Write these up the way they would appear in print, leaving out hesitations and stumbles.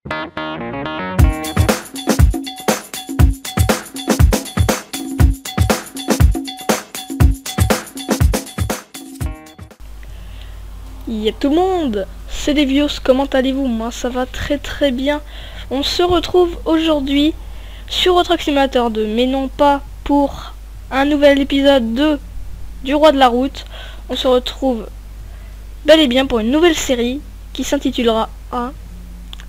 Y'a tout le monde, c'est Devios, comment allez-vous? Moi ça va très bien. On se retrouve aujourd'hui sur Truck Simulator 2, mais non pas pour un nouvel épisode du Roi de la Route. On se retrouve bel et bien pour une nouvelle série qui s'intitulera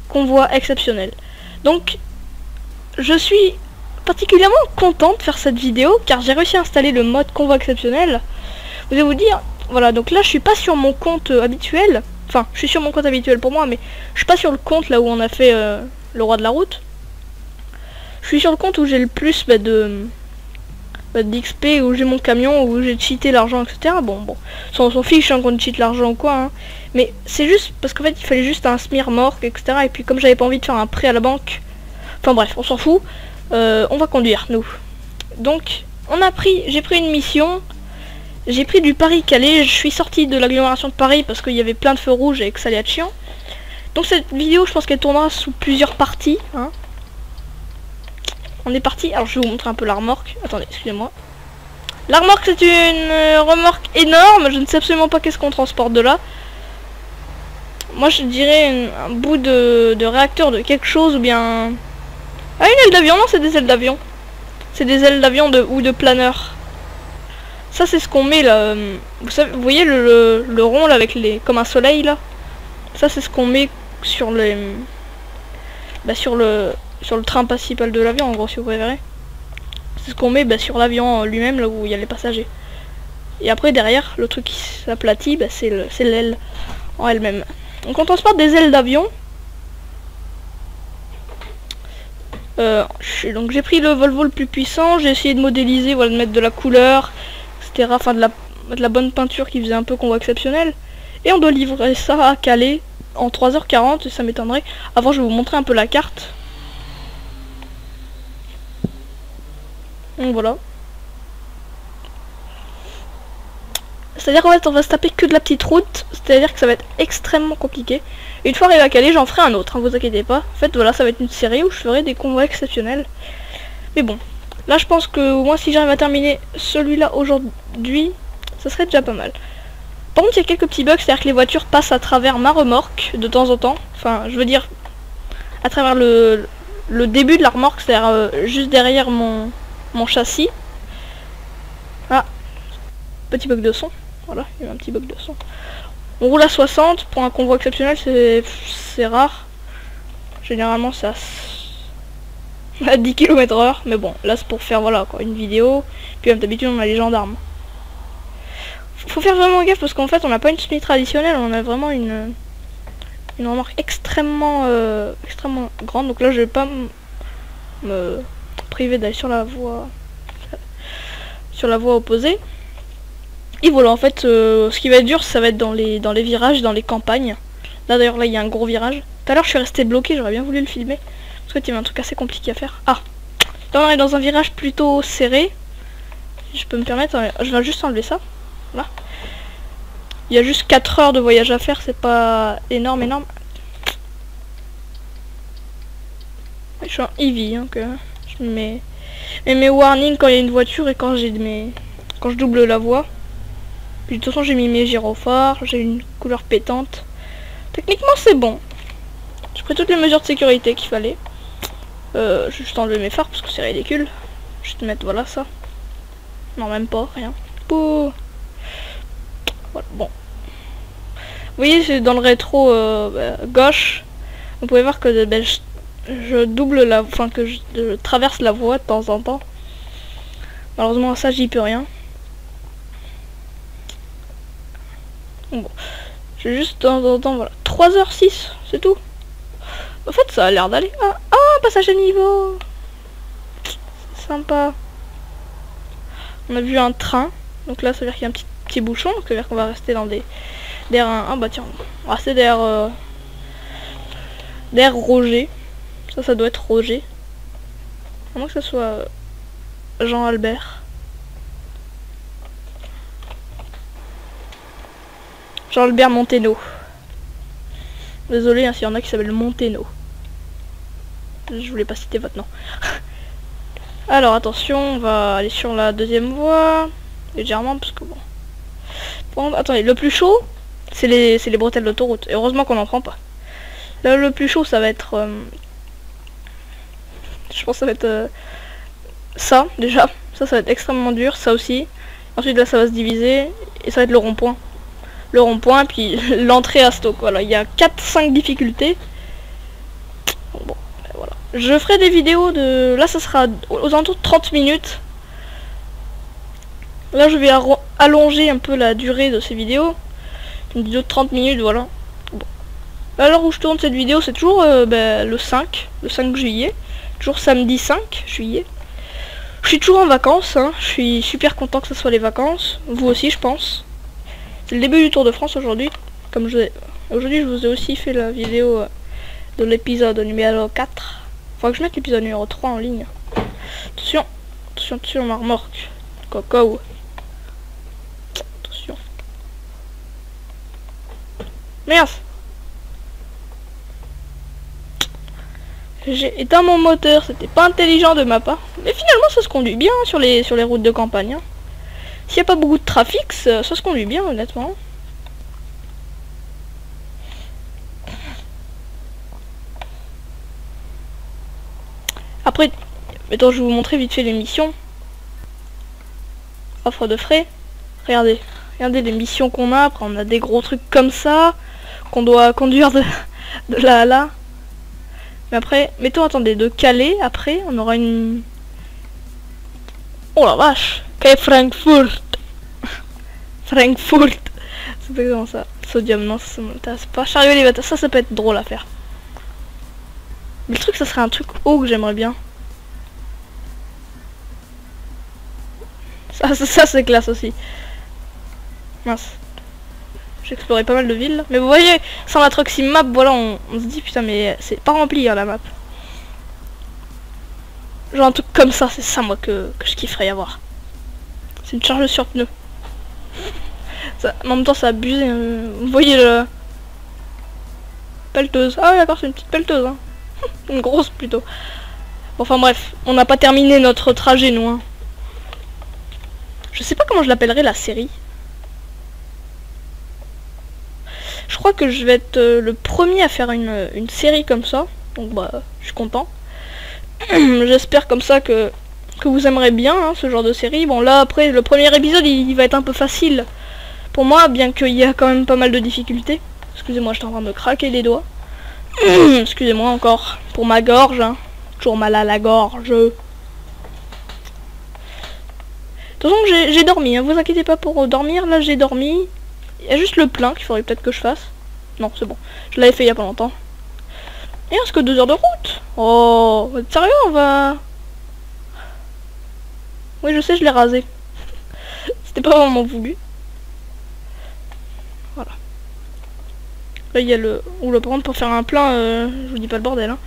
Convoi exceptionnel. Donc je suis particulièrement content de faire cette vidéo car j'ai réussi à installer le mode convoi exceptionnel. Vous allez vous dire, voilà, donc là je suis pas sur mon compte habituel. Enfin, je suis sur mon compte habituel pour moi, mais je suis pas sur le compte là où on a fait le Roi de la Route. Je suis sur le compte où j'ai le plus d'XP, où j'ai mon camion, où j'ai cheaté l'argent, etc. Bon, on s'en fiche hein, qu'on cheat l'argent ou quoi, hein. Mais c'est juste parce qu'en fait il fallait juste un SMIR-MORC, etc. Et puis comme j'avais pas envie de faire un prêt à la banque, enfin bref, on s'en fout. On va conduire, nous. Donc, j'ai pris une mission. J'ai pris du Paris-Calais, je suis sorti de l'agglomération de Paris parce qu'il y avait plein de feux rouges et que ça allait être chiant. Donc cette vidéo, je pense qu'elle tournera sous plusieurs parties. Hein. On est parti, alors je vais vous montrer un peu la remorque. Attendez, excusez-moi. La remorque, c'est une remorque énorme, je ne sais absolument pas qu'est-ce qu'on transporte de là. Moi je dirais un bout de réacteur de quelque chose ou bien... Ah, une aile d'avion, non c'est des ailes d'avion. C'est des ailes d'avion ou de planeur. Ça c'est ce qu'on met là, vous savez, vous voyez le rond là avec les comme un soleil là. Ça c'est ce qu'on met sur les sur le train principal de l'avion en gros si vous préférez. C'est ce qu'on met sur l'avion lui-même là où il y a les passagers. Et après derrière le truc qui s'aplatit c'est l'aile en elle-même. Donc on transporte des ailes d'avion. Donc j'ai pris le Volvo le plus puissant, j'ai essayé de modéliser, voilà, de mettre de la couleur. Enfin de la bonne peinture qui faisait un peu convoi exceptionnel. Et on doit livrer ça à Calais en 3h40, ça m'étonnerait. Avant je vais vous montrer un peu la carte. Donc voilà. C'est-à-dire qu'en fait on va se taper que de la petite route, c'est-à-dire que ça va être extrêmement compliqué. Et une fois arrivé à Calais, j'en ferai un autre, hein, vous inquiétez pas. En fait voilà, ça va être une série où je ferai des convois exceptionnels. Mais bon. Là, je pense que moi, si j'arrive à terminer celui-là aujourd'hui, ça serait déjà pas mal. Par contre, il y a quelques petits bugs, c'est-à-dire que les voitures passent à travers ma remorque de temps en temps. Enfin, je veux dire, à travers le début de la remorque, c'est-à-dire juste derrière mon châssis. Ah, petit bug de son. Voilà, il y a un petit bug de son. On roule à 60, pour un convoi exceptionnel, c'est rare. Généralement, ça... à 10 km/h, mais bon, là c'est pour faire voilà quoi, une vidéo, puis comme d'habitude on a les gendarmes. Faut faire vraiment gaffe parce qu'en fait on n'a pas une SMI traditionnelle, on a vraiment une remorque extrêmement grande, donc là je vais pas me priver d'aller sur la voie opposée. Et voilà, en fait ce qui va être dur, ça va être dans les virages, dans les campagnes. Là d'ailleurs là il y a un gros virage. Tout à l'heure je suis resté bloqué, j'aurais bien voulu le filmer. Parce qu'il y avait un truc assez compliqué à faire. Ah, là on est dans un virage plutôt serré. Si je peux me permettre, je vais juste enlever ça. Voilà. Il y a juste 4 heures de voyage à faire, c'est pas énorme. Je suis en heavy, hein, que je mets mes warnings quand il y a une voiture et quand je double la voie. Puis de toute façon j'ai mis mes gyrophares, j'ai une couleur pétante. Techniquement c'est bon. J'ai pris toutes les mesures de sécurité qu'il fallait. Je vais juste enlever mes phares parce que c'est ridicule. Je vais te mettre voilà ça. Non même pas, rien. Pouh. Voilà, bon. Vous voyez c'est dans le rétro gauche. Vous pouvez voir que je double la... Enfin que je traverse la voie de temps en temps. Malheureusement ça j'y peux rien. Bon. J'ai juste de temps en temps voilà. 3h06, c'est tout. En fait ça a l'air d'aller. Ah, passage à niveau. C'est sympa. On a vu un train. Donc là ça veut dire qu'il y a un petit bouchon. Ça veut dire qu'on va rester dans d'air ah bah tiens. On va rester d'air Roger. Ça doit être Roger. À moins que ce soit Jean-Albert. Jean-Albert Monteno. Désolé hein, s'il y en a qui s'appellent Monteno. Je voulais pas citer votre nom. Alors attention, on va aller sur la deuxième voie. Légèrement parce que bon. Bon, attendez, le plus chaud, c'est les bretelles d'autoroute. Et heureusement qu'on n'en prend pas. Là, le plus chaud, ça va être... je pense que ça va être... ça, déjà. Ça va être extrêmement dur. Ça aussi. Ensuite, là, ça va se diviser. Et ça va être le rond-point. Le rond-point, puis l'entrée à Stoke. Voilà, il y a 4-5 difficultés. Bon, ben voilà. Je ferai des vidéos de... Là, ça sera aux alentours de 30 minutes. Là, je vais allonger un peu la durée de ces vidéos. Une vidéo de 30 minutes, voilà. Bon. À l'heure où je tourne cette vidéo, c'est toujours le 5 juillet. Toujours samedi 5 juillet. Je suis toujours en vacances, hein. Je suis super content que ce soit les vacances. Vous aussi, je pense. C'est le début du Tour de France aujourd'hui. Aujourd'hui, je vous ai aussi fait la vidéo de l'épisode numéro 4. Faudra que je mette l'épisode numéro 3 en ligne. Attention, attention, attention, ma remorque. Coco. Attention. Merde. J'ai éteint mon moteur, c'était pas intelligent de ma part. Mais finalement, ça se conduit bien sur les routes de campagne. Hein. S'il n'y a pas beaucoup de trafic, ça se conduit bien, honnêtement. Après, mettons, je vais vous montrer vite fait les missions. Offre de frais. Regardez. Regardez les missions qu'on a. Après, on a des gros trucs comme ça. Qu'on doit conduire de là à là. Mais après, mettons, attendez, de Calais, après, on aura une... Oh la vache! Calais Frankfurt! Frankfurt! C'est pas comment ça. Sodium, non, ça m'intéresse pas. Chariot élévateur, ça peut être drôle à faire. Mais le truc, ça serait un truc haut que j'aimerais bien. Ça c'est classe aussi. Mince. J'ai exploré pas mal de villes. Mais vous voyez, sans la Truck Sim Map, voilà, on se dit, putain, mais c'est pas rempli, hein, la map. Genre un truc comme ça, c'est ça, moi, que je kifferais y avoir. C'est une charge sur pneu. Ça, en même temps, c'est abusé. Hein. Vous voyez le... Pelleteuse. Ah oui, d'accord, c'est une petite pelleteuse. Hein. Une grosse, plutôt. Bon, enfin, bref. On n'a pas terminé notre trajet, nous. Hein. Je sais pas comment je l'appellerai, la série. Je crois que je vais être le premier à faire une série comme ça. Donc bah, je suis content. J'espère comme ça que vous aimerez bien hein, ce genre de série. Bon là après, le premier épisode il va être un peu facile pour moi, bien qu'il y a quand même pas mal de difficultés. Excusez-moi, j'étais en train de me craquer les doigts. Excusez-moi encore pour ma gorge. Hein. Toujours mal à la gorge. De toute façon, j'ai dormi. Hein. Vous inquiétez pas pour dormir. Là, j'ai dormi. Il y a juste le plein qu'il faudrait peut-être que je fasse. Non, c'est bon. Je l'avais fait il y a pas longtemps. Et reste que 2 heures de route. Oh, vous êtes sérieux, on va... Oui, je sais, je l'ai rasé. C'était pas vraiment voulu. Voilà. Là, il y a le... Oula, par contre, pour faire un plein, je vous dis pas le bordel. Hein.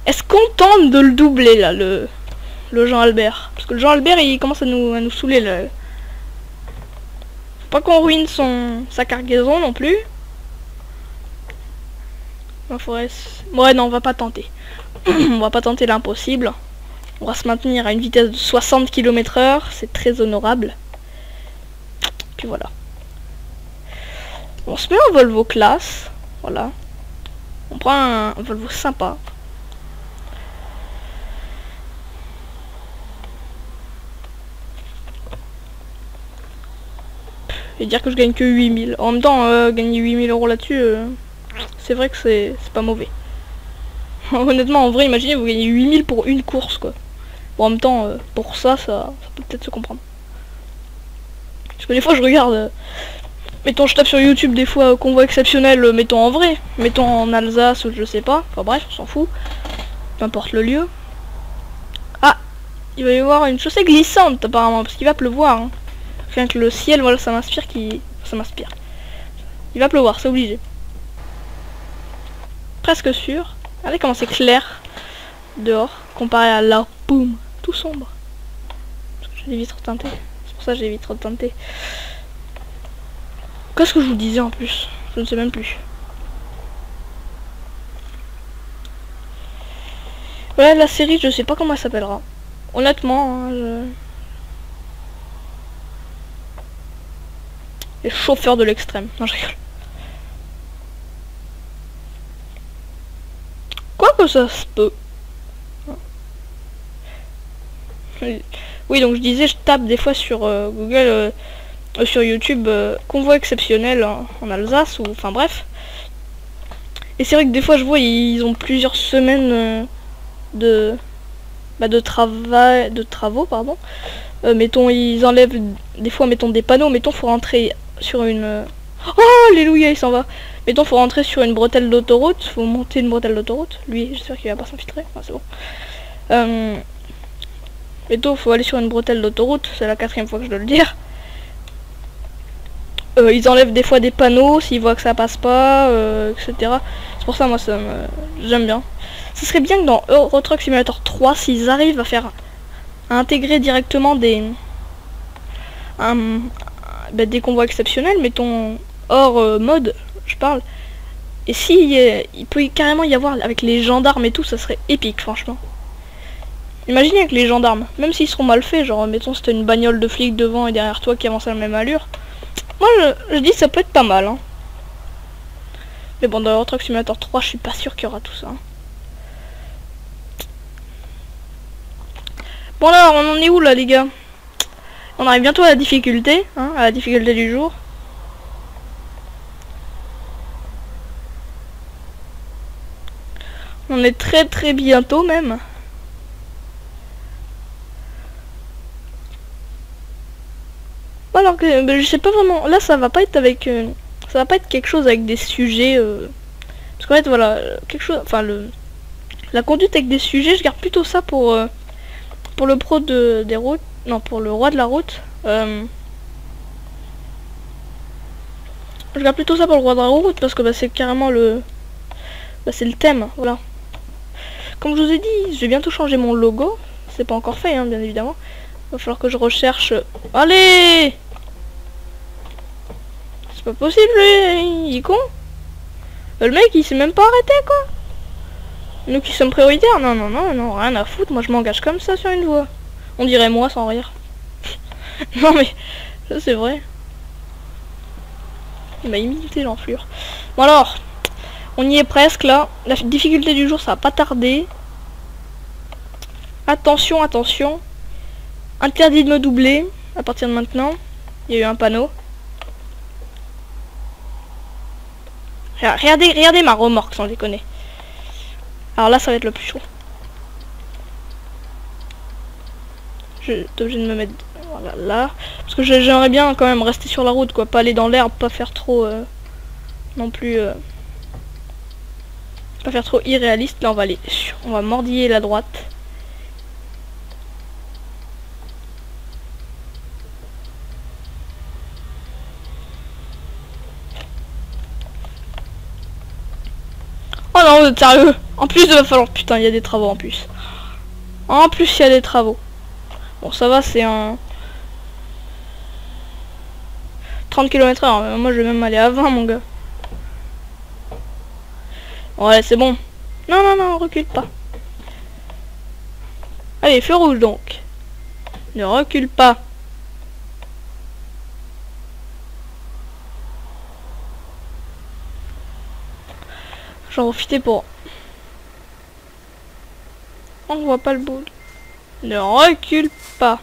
Est-ce qu'on tente de le doubler, là, le Jean-Albert? Parce que le Jean-Albert, il commence à nous saouler, là. Pas qu'on ruine sa cargaison non plus. Ouais non, on va pas tenter. On va pas tenter l'impossible. On va se maintenir à une vitesse de 60 km/h. C'est très honorable. Puis voilà. On se met en Volvo classe. Voilà. On prend un Volvo sympa. Et dire que je gagne que 8000. En même temps, gagner 8000 € là-dessus, c'est vrai que c'est pas mauvais. Honnêtement, en vrai, imaginez, vous gagnez 8000 pour une course, quoi. Bon, en même temps, pour ça peut peut-être se comprendre. Parce que des fois, je regarde... mettons, je tape sur YouTube, des fois, convoi exceptionnel, mettons en vrai. Mettons en Alsace, ou je sais pas. Enfin bref, on s'en fout. Peu importe le lieu. Ah, il va y avoir une chaussée glissante, apparemment, parce qu'il va pleuvoir, hein. Rien que le ciel, voilà, ça m'inspire ça m'inspire. Il va pleuvoir, c'est obligé. Presque sûr. Regardez comment c'est clair dehors, comparé à là, boum, tout sombre. Parce que j'ai des vitres teintées. C'est pour ça que j'ai des vitres teintées. Qu'est-ce que je vous disais en plus? Je ne sais même plus. Voilà, la série, je sais pas comment elle s'appellera. Honnêtement, hein, Les chauffeurs de l'extrême. Non, je rigole. Quoi que ça se peut. Oui, donc je disais, je tape des fois sur Google, sur YouTube, convoi exceptionnel en Alsace, ou enfin bref. Et c'est vrai que des fois je vois, ils ont plusieurs semaines de travaux, pardon. Mettons, ils enlèvent des fois, mettons des panneaux, mettons, faut rentrer sur une... Oh, alléluia, il s'en va. Mettons, faut rentrer sur une bretelle d'autoroute, faut monter une bretelle d'autoroute. Lui, j'espère qu'il va pas s'infiltrer. Enfin, c'est bon. Mettons, faut aller sur une bretelle d'autoroute, c'est la 4e fois que je dois le dire. Ils enlèvent des fois des panneaux s'ils voient que ça passe pas, etc. C'est pour ça, moi, j'aime bien. Ce serait bien que dans Euro Truck Simulator 3, s'ils arrivent à intégrer directement des convois exceptionnels, mettons hors mode, je parle. Et si il peut carrément y avoir avec les gendarmes et tout, ça serait épique, franchement. Imaginez avec les gendarmes, même s'ils seront mal faits, genre mettons c'était une bagnole de flic devant et derrière toi qui avance à la même allure. Moi je dis ça peut être pas mal, hein. Mais bon, dans Euro Truck Simulator 3, je suis pas sûr qu'il y aura tout ça, hein. Bon alors, on en est où là les gars? On arrive bientôt à la difficulté, hein, à la difficulté du jour. On est très bientôt même. Bon, alors que je sais pas vraiment. Là ça va pas être avec ça va pas être quelque chose avec des sujets parce qu'en fait voilà, quelque chose, enfin la conduite avec des sujets, je garde plutôt ça pour le pro des routes, non, pour le roi de la route. Je garde plutôt ça pour le roi de la route parce que c'est carrément c'est le thème, voilà. Comme je vous ai dit, je vais bientôt changer mon logo. C'est pas encore fait, hein, bien évidemment. Va falloir que je recherche... Allez! C'est pas possible, il est con. Le mec, il s'est même pas arrêté, quoi. Nous qui sommes prioritaires, non, rien à foutre. Moi, je m'engage comme ça sur une voie. On dirait moi sans rire. Non, mais ça, c'est vrai. Il m'a imité l'enflure. Bon alors, on y est presque là. La difficulté du jour, ça va pas tarder. Attention, attention. Interdit de me doubler à partir de maintenant. Il y a eu un panneau. Regardez ma remorque, sans déconner. Alors là, ça va être le plus chaud. Je suis obligé de me mettre voilà, là. Parce que j'aimerais bien quand même rester sur la route, quoi. Pas aller dans l'herbe, pas faire trop... non plus... pas faire trop irréaliste. Là, on va mordiller la droite. Oh non, vous êtes sérieux? En plus, il va falloir... Putain, il y a des travaux en plus. En plus, il y a des travaux. Bon, ça va, c'est un... 30 km/h. Moi, je vais même aller à 20, mon gars. Ouais, c'est bon. Non, recule pas. Allez, feu rouge, donc. Ne recule pas. J'en profitais pour... On voit pas le bout. Ne recule pas.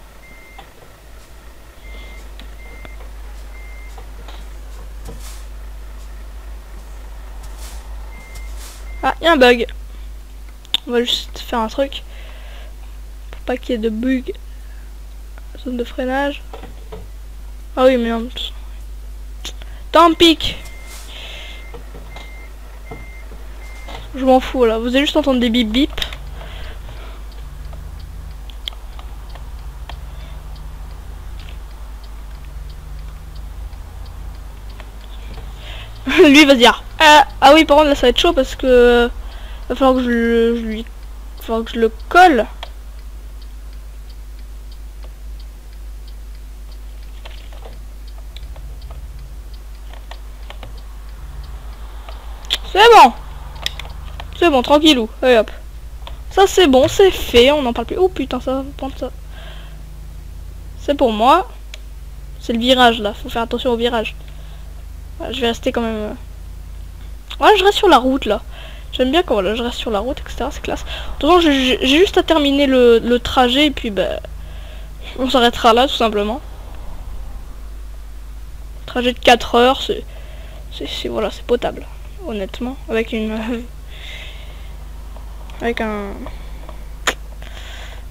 Ah, il y a un bug. On va juste faire un truc. Pour pas qu'il y ait de bug. Zone de freinage. Ah oui, mais non. Tant pis. Je m'en fous là. Vous allez juste entendre des bip bip. Lui va se dire ah oui, par contre là ça va être chaud parce que va falloir que il va falloir que je le colle. C'est bon, tranquillou. Allez hop. Ça c'est bon, c'est fait, on n'en parle plus. Oh putain, ça va prendre ça. C'est pour moi. C'est le virage là, faut faire attention au virage. Voilà, je vais rester quand même... Ouais, je reste sur la route là. J'aime bien quand voilà, je reste sur la route, etc. C'est classe. De toute façon, j'ai juste à terminer le trajet et puis bah, on s'arrêtera là tout simplement. Trajet de 4 heures, voilà, c'est potable. Honnêtement, avec une...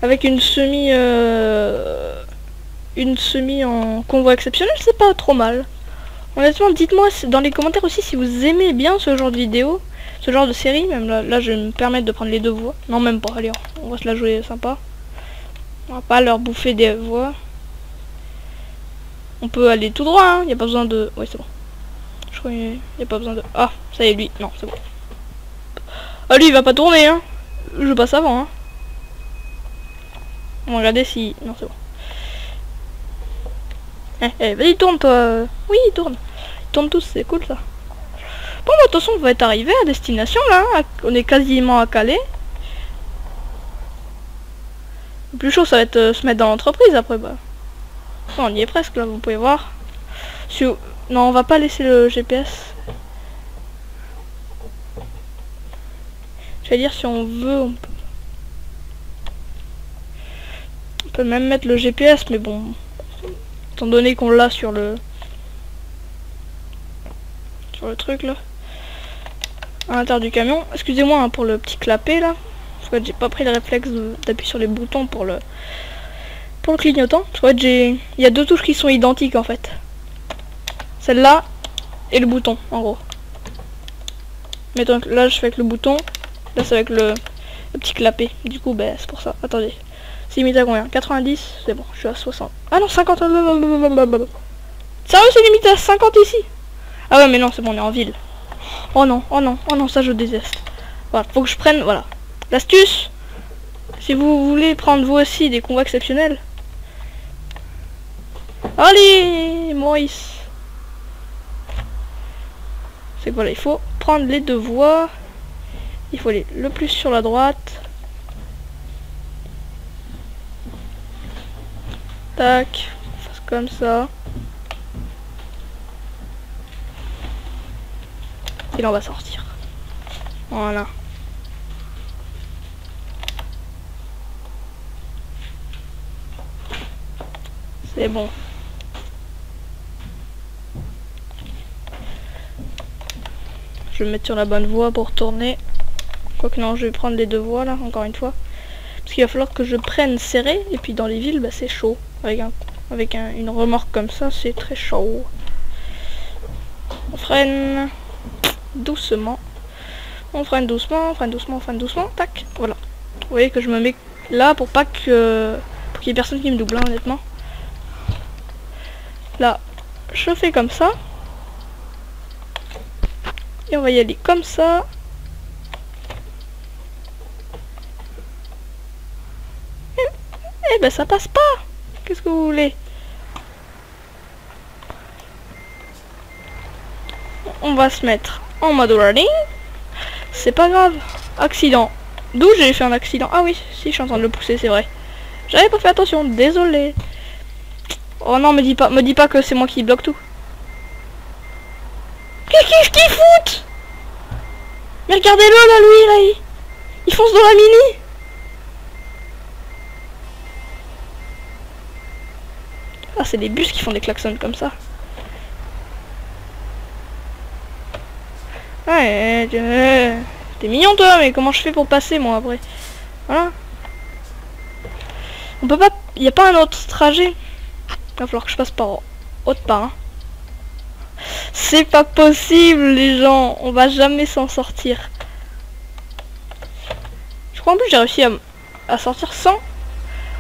avec une semi en convoi exceptionnel, c'est pas trop mal. Honnêtement, dites-moi dans les commentaires aussi si vous aimez bien ce genre de vidéo, ce genre de série. Même là je vais me permettre de prendre les 2 voies. Non, même pas, allez, on va se la jouer sympa. On va pas leur bouffer des voies. On peut aller tout droit, hein, y a pas besoin de... Ouais, c'est bon. Je crois qu'il y a pas besoin de... Ah, ça y est, lui, non, c'est bon. Ah, lui, il va pas tourner, hein. Je passe avant, hein. On va regarder si... Non, c'est bon. Eh, vas-y, tourne, toi. Oui, tourne. Ils tournent tous, c'est cool, ça. Bon, de toute façon, on va être arrivé à destination, là. On est quasiment à Calais. Le plus chaud, ça va être se mettre dans l'entreprise, après, bah. Non, on y est presque, là, vous pouvez voir. Non, on va pas laisser le GPS. Je vais dire, si on veut, on peut même mettre le GPS, mais bon... Étant donné qu'on l'a sur le truc là à l'intérieur du camion. Excusez-moi hein, pour le petit clapet là, parce que j'ai pas pris le réflexe d'appuyer sur les boutons pour le clignotant. Parce que il y a 2 touches qui sont identiques en fait, celle-là et le bouton en gros. Mais donc là je fais avec le bouton, là c'est avec le petit clapet. Du coup bah c'est pour ça. Attendez, c'est limité à combien? 90? C'est bon, je suis à 60. Ah non, 50. Sérieux, c'est limité à 50 ici? Ah ouais, mais non, c'est bon, on est en ville. Oh non, oh non, oh non, ça je déteste. Voilà, faut que je prenne, voilà. L'astuce, si vous voulez prendre vous aussi des convois exceptionnels. Allez, Maurice. C'est que voilà, il faut prendre les 2 voies. Il faut aller le plus sur la droite. Tac, on fasse comme ça. Et là on va sortir. Voilà. C'est bon. Je vais me mettre sur la bonne voie pour tourner. Quoique non, je vais prendre les 2 voies là, encore une fois. Parce qu'il va falloir que je prenne serré. Et puis dans les villes, bah, c'est chaud. Avec une remorque comme ça, c'est très chaud. On freine doucement. On freine doucement, on freine doucement, on freine doucement. Tac, voilà. Vous voyez que je me mets là pour pas que... pour qu'il y ait personne qui me double, hein, honnêtement. Là, je fais comme ça. Et on va y aller comme ça. Eh ben ça passe pas. Qu'est-ce que vous voulez? On va se mettre en mode running. C'est pas grave. Accident. D'où j'ai fait un accident? Ah oui, si, je suis en train de le pousser, c'est vrai. J'avais pas fait attention, désolé. Oh non, me dis pas que c'est moi qui bloque tout. Qu'est-ce qu'il fout? Mais regardez-le là, lui, là, il fonce dans la mini. Ah, c'est des bus qui font des klaxons comme ça. Ouais, t'es mignon toi, mais comment je fais pour passer moi après? Voilà. On peut pas... Il n'y a pas un autre trajet. Il va falloir que je passe par autre part. Hein. C'est pas possible les gens. On va jamais s'en sortir. Je crois en plus j'ai réussi à sortir sans...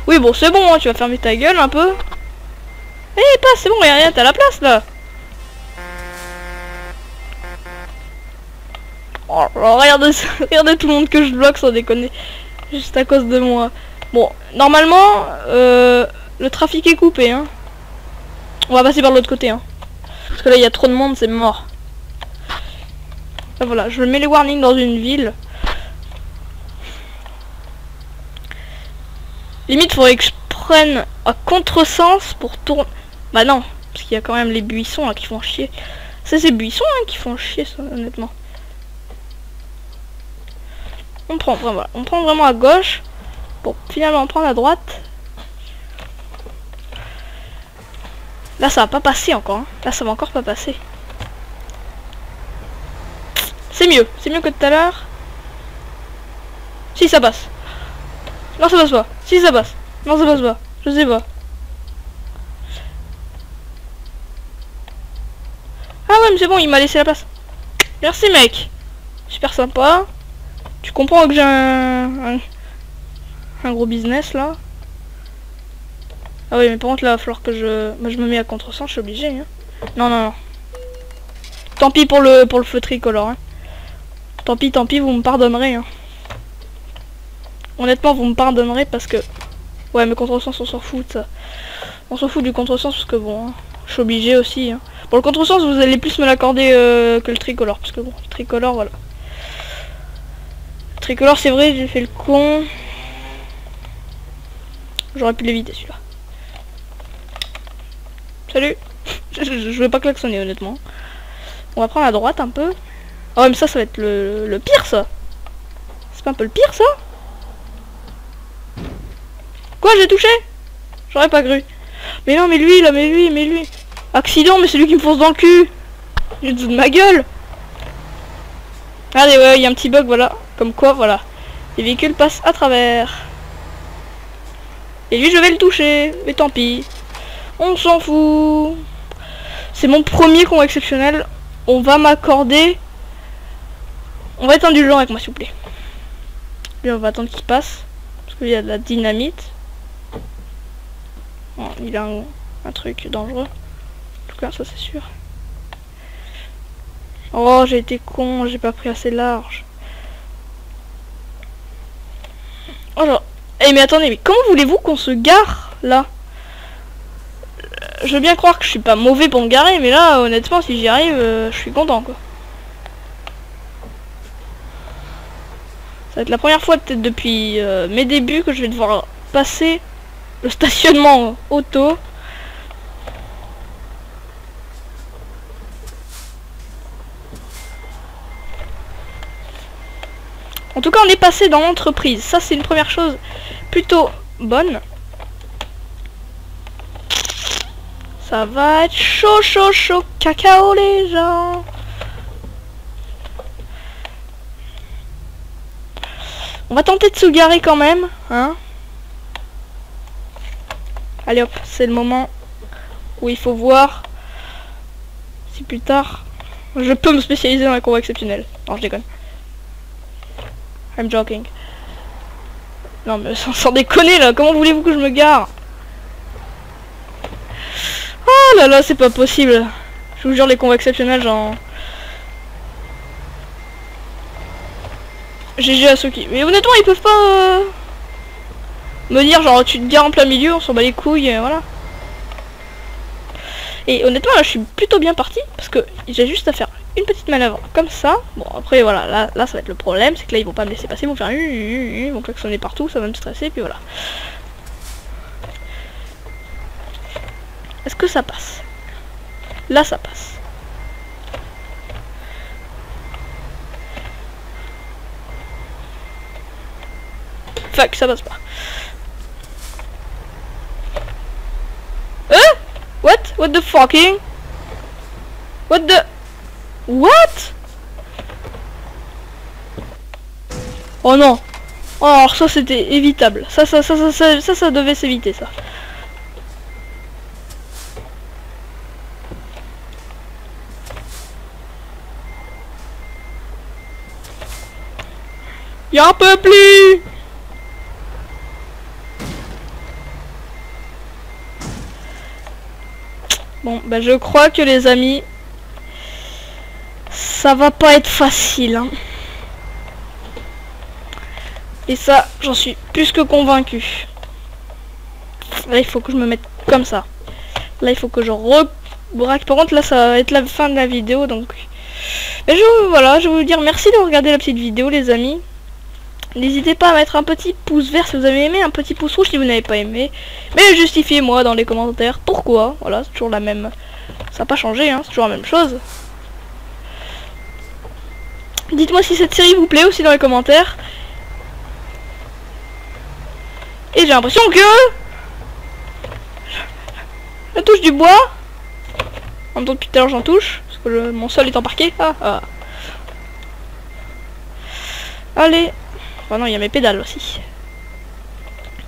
Oui bon c'est bon, hein, tu vas fermer ta gueule un peu. Eh pas, c'est bon, y'a rien, t'as la place là. Oh, regardez tout le monde que je bloque sans déconner. Juste à cause de moi. Bon, normalement, le trafic est coupé. Hein. On va passer par l'autre côté. Hein. Parce que là, il y a trop de monde, c'est mort. Là, voilà, je mets les warnings dans une ville. Limite, faudrait que je prenne à contresens pour tourner. Bah non, parce qu'il y a quand même les buissons là qui font chier. C'est ces buissons hein, qui font chier, ça, honnêtement. On prend vraiment à gauche. Bon, finalement, on prend à droite. Là, ça va pas passer encore. Hein. Là, ça va encore pas passer. C'est mieux que tout à l'heure. Si, ça passe. Non, ça passe pas. Si, ça passe. Non, ça passe pas. Je sais pas. Ah ouais, mais c'est bon, il m'a laissé la place. Merci, mec. Super sympa. Tu comprends que j'ai un gros business, là. Ah oui, mais par contre, là, il va falloir que je me mets à contresens, je suis obligé. Hein. Non, non, non. Tant pis pour le feu tricolore. Hein. Tant pis, vous me pardonnerez. Hein. Honnêtement, vous me pardonnerez parce que... Ouais, mais contresens, on s'en fout de ça. On s'en fout du contresens parce que bon, hein, je suis obligé aussi. Hein. Pour le contresens, vous allez plus me l'accorder que le tricolore. Parce que bon, le tricolore, voilà. Le tricolore, c'est vrai, j'ai fait le con. J'aurais pu l'éviter, celui-là. Salut. Je vais pas klaxonner, honnêtement. On va prendre à droite un peu. Oh, mais ça va être le pire, ça. C'est pas un peu le pire, ça? Quoi, j'ai touché? J'aurais pas cru. Mais non, mais lui, là, mais lui. Accident, mais c'est lui qui me fonce dans le cul. J'ai de ma gueule. Regardez, ouais, il y a un petit bug, voilà. Comme quoi, voilà. Les véhicules passent à travers. Et lui, je vais le toucher. Mais tant pis. On s'en fout. C'est mon premier combat exceptionnel. On va m'accorder. On va être indulgent avec moi, s'il vous plaît. Lui, on va attendre qu'il passe. Parce qu'il y a de la dynamite. Bon, il a un truc dangereux. En tout cas, ça c'est sûr. Oh, j'ai été con. J'ai pas pris assez large. Oh là. Eh mais attendez, mais comment voulez-vous qu'on se gare là? Je veux bien croire que je suis pas mauvais pour me garer, mais là, honnêtement, si j'y arrive, je suis content, quoi. Ça va être la première fois, peut-être depuis mes débuts, que je vais devoir passer le stationnement auto. En tout cas, on est passé dans l'entreprise. Ça, c'est une première chose plutôt bonne. Ça va être chaud, cacao, les gens. On va tenter de se garer quand même, hein. Allez hop, c'est le moment où il faut voir si plus tard je peux me spécialiser dans les combats exceptionnels. Non, je déconne. I'm joking. Non mais sans déconner là, comment voulez-vous que je me gare? Oh là là, c'est pas possible. Je vous jure, les combats exceptionnels, genre... GG à ceux qui... Mais honnêtement, ils peuvent pas... me dire genre, tu te gares en plein milieu, on s'en bat les couilles, voilà. Et honnêtement, là, je suis plutôt bien parti, parce que j'ai juste à faire une petite manœuvre comme ça. Bon, après, voilà, là ça va être le problème, c'est que là, ils vont pas me laisser passer, ils vont faire... Ils vont klaxonner partout, ça va me stresser, puis voilà. Est-ce que ça passe? Là, ça passe. Fuck, ça passe pas. What? What the fucking? What the... What? Oh non. Oh, alors ça c'était évitable. Ça devait s'éviter, ça. Y'a un peu plus. Bon, bah je crois que les amis, ça va pas être facile, hein. Et ça, j'en suis plus que convaincu. Là, il faut que je me mette comme ça. Là, il faut que je rebraque. Par contre, là, ça va être la fin de la vidéo, donc... Et voilà, je vais vous dire merci de regarder la petite vidéo, les amis. N'hésitez pas à mettre un petit pouce vert si vous avez aimé, un petit pouce rouge si vous n'avez pas aimé. Mais justifiez-moi dans les commentaires pourquoi. Voilà, c'est toujours la même. Ça n'a pas changé, hein, c'est toujours la même chose. Dites-moi si cette série vous plaît aussi dans les commentaires. Et j'ai l'impression que... je touche du bois. En même temps, depuis tout à l'heure j'en touche. Parce que mon sol est embarqué. Ah. Allez. Oh non, il y a mes pédales aussi.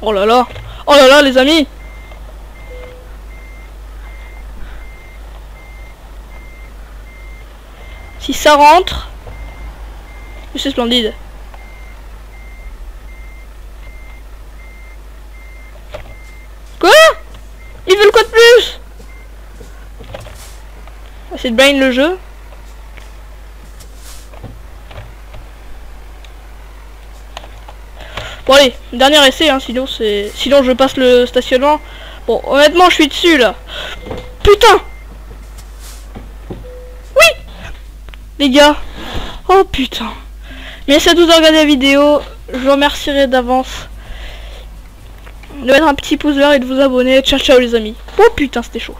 Oh là là. Oh là là, les amis. Si ça rentre... c'est splendide. Quoi? Ils veulent quoi de plus? C'est de brain le jeu. Bon allez, dernier essai, hein, sinon je passe le stationnement. Bon, honnêtement, je suis dessus là. Putain. Oui. Les gars. Oh putain. Merci à tous de regarder la vidéo. Je vous remercierai d'avance de mettre un petit pouce vert et de vous abonner. Ciao ciao les amis. Oh putain, c'était chaud.